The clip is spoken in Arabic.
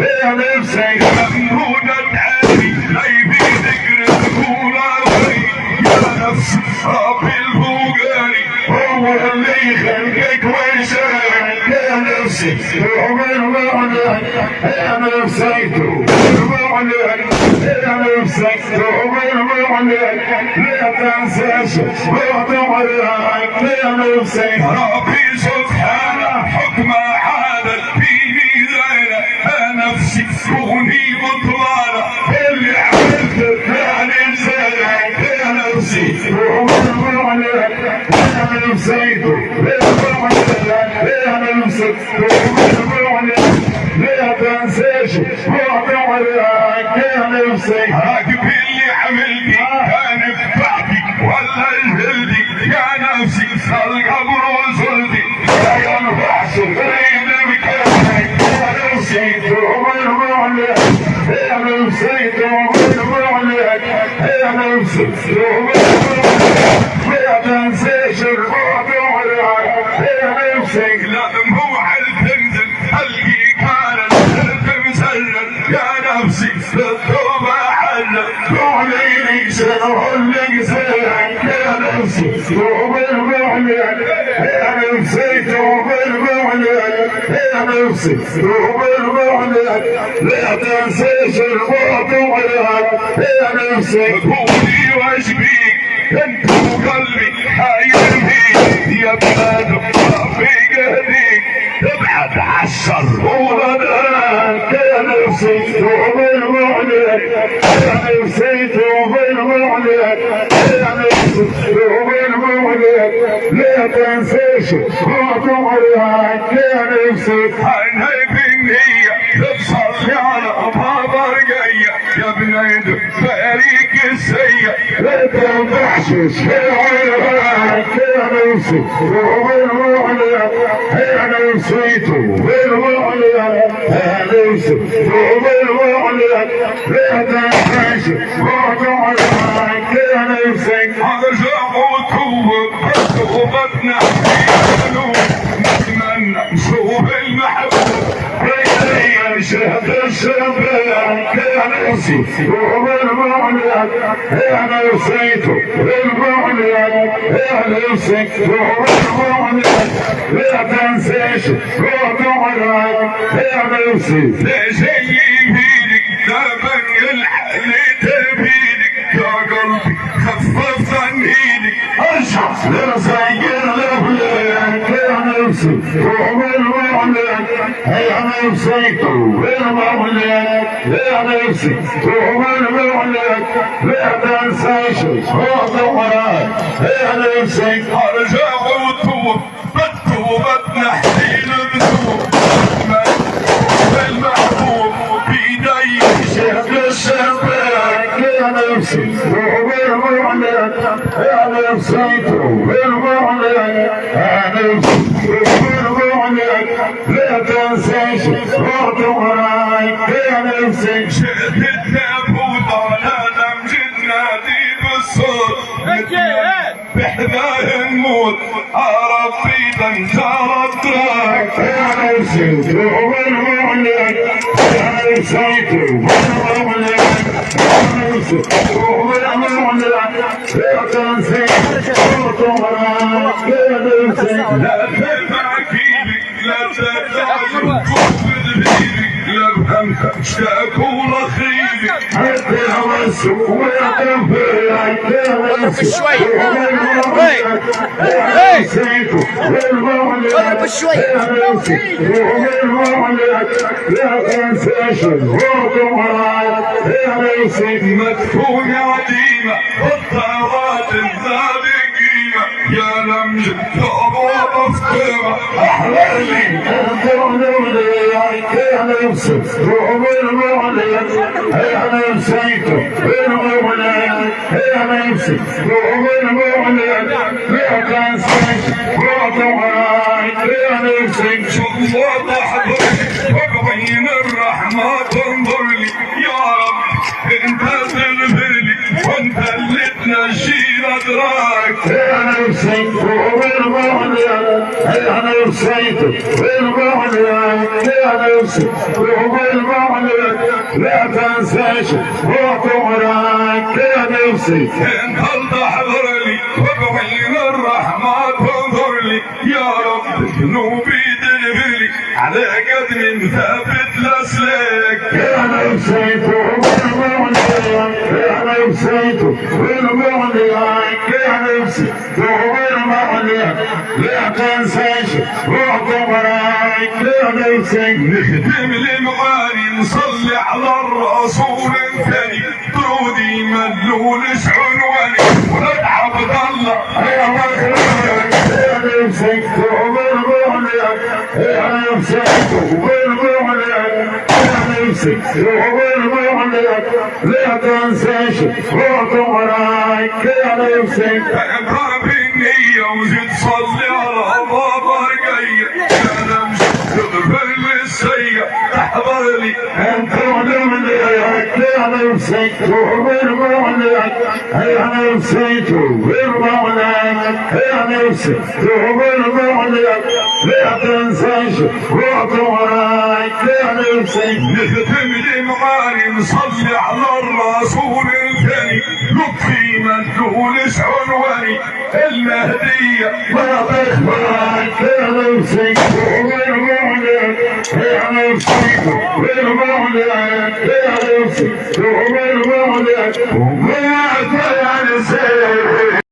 يا نفسي ممنونة تعالي لا يفيدك تقول اخي يا نفسي ربي الفوقاني هو اللي خلقك ويسالك يا نفسي ومن معناك يا نفسي ومن يا نفسي ومن معناك لا تنساش وتعرفك يا نفسي ربي سبحانه حكمه عادل فيني زينه يا نفسي كوني بطلانه اللي عملت فعلي زينك يا نفسي ومن معناك يا نفسي يا نفسي لا تنساش وتعرفك يا نفسي راكب اللي عملتي كان ببعدي ولا الهلدي يا نفسي القبر وصلتي يا نفحش غريب مكانك يا نفسي ومن معناك يا نفسي ومن معناك يا نفسي ومن معناك لا تنساش وتعرفك يا نفسي لا موعد تنزل القي كان الهلد مسلل يا نفسي التوبه حلت وعليني سنهلك سيرك يا نفسي ومن معناك يا نفسي ومن معناك يا نفسي ومن معناك لا تنساش الموت وعلاك يا نفسي كوني واشبيك انت وقلبي حاير فيك يا بلاد ربي قهديك تبعد عالشر وغداك يا نفسي ومن معناك يا نفسي ومن معناك يا نفسي ومن معناك لا تنساش وتعرفك يا نفسي عيني بالنية تصلي على بابا رقية يا بنيد فريق السيء لا تنفحشش في عينك يا نفسي ومن معناك يا نفسي ومن معناك يا نفسي ومن معناك لا تنفحشش وتعرفك يا نفسي ارجع وتوب وبطنع في قلوب نتمنى نشوف المحبوب بيني شهد الشباب يا نفسي ومن معناك يا نفسي ومن يا نفسي ومن معناك لا تنساش وتعرفك يا نفسي لا شيء يفيدك دربا الحل تبيدك يا قلبي خفف عن ايدك ارجع لرزاير لفلاك يا نفسي ومن معناك يا نفسي ومن معناك يا نفسي ومن معناك لا تنساش وتعرفك يا نفسي ارجع وتوب بتوب نحيل بتوب المحبوب بيدي شهد الشباك يا نفسي ومن معناك يا نفسي ومن معناك يا نفسي ومن معناك لا تنساش وتعرفك يا نفسي شهد التابوت على نمجد نادي بالصوت بحذاه نموت عرفي تنجرت لك يا نفسي ومن معناك يا نفسي ومن معناك يا نفسي ومن معناك لا تنسي وتعرفك يا نفسي لا تبعكي لا تبعكي لا بهمك اشتاك ولا خيبك حتى همس ويتنفيك يا نفسي شوي قرب شوي لا تنساش وتعرفك يا نفسي مدفون عديمة والطاوات الذات قيمة يا لمج توبة مفكرة أحلالي يا نفسي ومن معناك يا نفسي ومن معناك يا نفسي ومن معناك لا تنساش وتعرفك يا نفسي شوف وضحك وبين الرحمة تنظر لي يا رب انت تغفر لي وانت اللي تنجي ادراك يا نفسي ومن معناك يا نفسي ومن معناك يا يا نفسي روح المولد لا تنساش وطمرك يا نفسي انت تحضر لي وبين الرحمة تنظر لي يا رب ذنوبي تغفر لي على قدمي مثبت لاسلك يا نفسي روح المولد يا نفسي روح المولد يا نفسي روح المولد لا تنساش وطمرك يا نفسي نخدم المغاني نصلي على الرسول الثاني طرودي مدلولش عنواني ولد عبد الله يا مخلوق يا نفسي روح المولد يا نفسي روح المولد يا نفسي روح المولد لا تنساش وطمرك يا نفسي اقرب النية وزيد صلي على بابا رقية انا مش تغفر لي السيء تحضر لي انت ولملك يا نفسي روح المولد يا نفسي روح المولد يا نفسي روح المولد لا تنساش وطمرك يا نفسي نختم المغاني نصلي على الرسول الثاني لطفي مدلولش عنواني المهدية ما تخفاك يا نفسي روح المولد يا نفسي روح المولد يا نفسي روح المولد وما تنسى